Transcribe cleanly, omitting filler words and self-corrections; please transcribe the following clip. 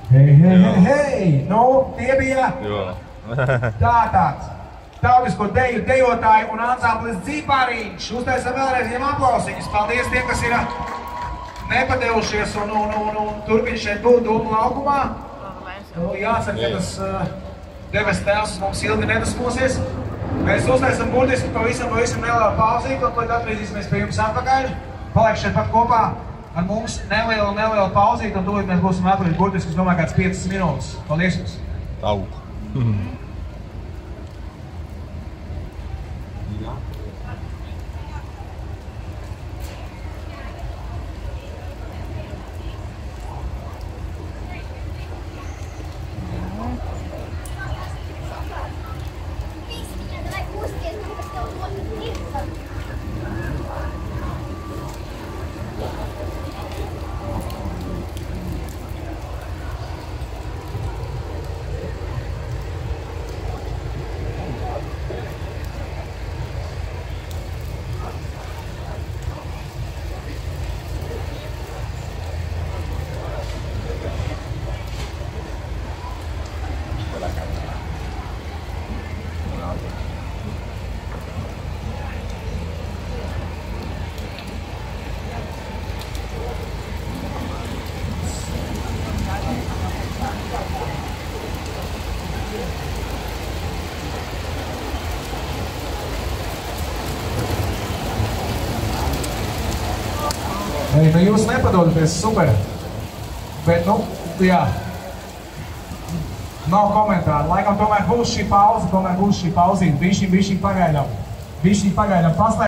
Hei! Nu, tie bija tātad tautisko deju dejotāji un ansamblis Dzipariņš. Uztaisam vēlreiz viņiem aplausiņus. Paldies tiem, kas ir nepadevušies un turpina šeit būt Dūmu laukumā. Jācer, ka tas deves tēvs uz mums ilgi nedusmosies. Mēs uztaisam burtiski pavisam nelielu pauzīt, un tad atgriezīsimies pie jums atpakaļ. Paliek šeit pat kopā ar mums nelielu pauzīt, un tūlīt mēs būsim atpakaļ burtiski, es domāju, kāds 5 minūtes. Paldies jums! Tauku. Nu jūs nepadodaties, super, bet, jā, nav komentāru. Laikam tomēr būs šī pauze, bišķiņ pagaidām.